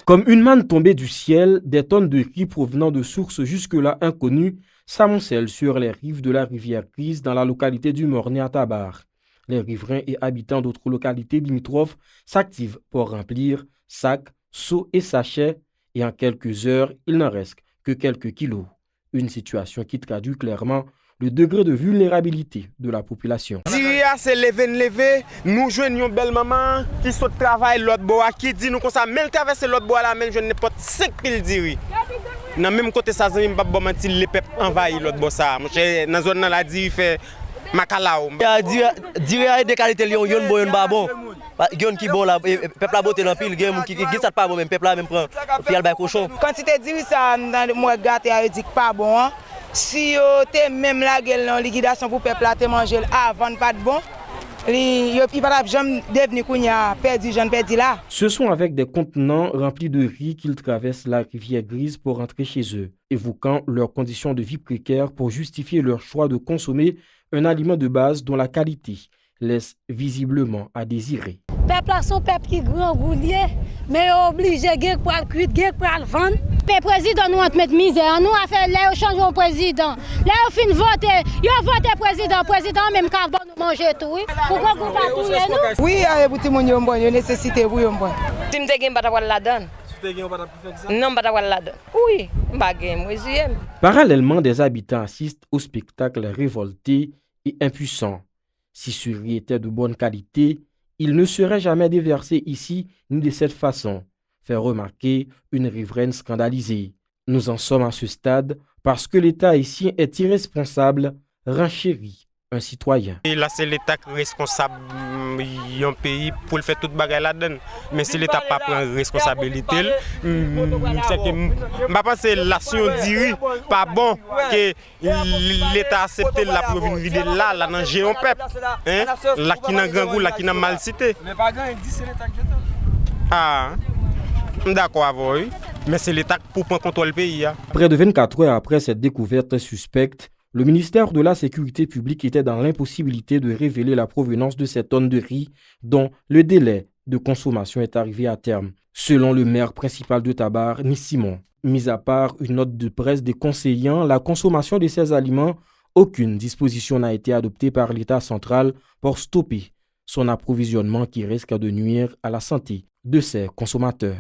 Comme une manne tombée du ciel, des tonnes de riz provenant de sources jusque-là inconnues s'amoncellent sur les rives de la rivière Grise dans la localité du Mornay à Tabar. Les riverains et habitants d'autres localités limitrophes s'activent pour remplir sacs, seaux et sachets et en quelques heures, il n'en reste que quelques kilos. Une situation qui traduit clairement le degré de vulnérabilité de la population. Diria c'est lever, nous joignons une belle maman qui saute travail l'autre bois qui dit nous comme ça même traverser l'autre bois là même je n'ai pas 5 piles diri. Dans même côté ça zami pas bon mentir les peuple envahi l'autre bois ça. Dans zone là diri fait Makalao. Diria des qualités lion yon bon yon ba bon. Yon qui bon là peuple la beauté dans pile game qui ça pas bon même peuple là même prend puis al bay cochon. Quantité diri ça dans moi gâté a dit pas bon. Si vous avez même la gueule en liquidation pour peuple te manger avant pas de bon, il pas jamais devenu qu'on a perdu j'en perdu là. Ce sont avec des contenants remplis de riz qu'ils traversent la rivière Grise pour rentrer chez eux, évoquant leurs conditions de vie précaires pour justifier leur choix de consommer un aliment de base dont la qualité laisse visiblement à désirer. Peuple a son peuple qui grand goulier, mais obligé pour le cuire, pour le vendre. Le président nous a mettre misère, nous a fait là changer au président. Là on fin voter, yo voter président même quand nous manger tout. Pourquoi vous pas tout nous? Oui, avec petit monde yo bon, yo nécessité pour yo bon. Si m'te gen pas la donne. Non, pas la donne. Oui, m'pa gen moi. Parallèlement, des habitants assistent au spectacle révoltés et impuissants. Si ce riz était de bonne qualité, il ne serait jamais déversé ici ni de cette façon, fait remarquer une riveraine scandalisée. Nous en sommes à ce stade parce que l'État haïtien est irresponsable, renchérit un citoyen. Et là c'est l'État responsable d'un pays pour le faire toute bagarre là-dedans. Mais si l'État pas prend responsabilité, c'est que ma pense l'action diri pas bon que l'État accepte la pour venir vider là dans géant peuple. Hein? Là qui dans grand goût, là qui dans mal cité. Mais pas grand dit c'est l'État qui Ah. D'accord avec vous. Mais c'est l'État pour prendre contrôle du pays. Près de 24 heures après cette découverte suspecte, le ministère de la Sécurité publique était dans l'impossibilité de révéler la provenance de ces tonnes de riz dont le délai de consommation est arrivé à terme. Selon le maire principal de Tabar, Nissimon, mis à part une note de presse déconseillant la consommation de ces aliments, aucune disposition n'a été adoptée par l'État central pour stopper son approvisionnement qui risque de nuire à la santé de ses consommateurs.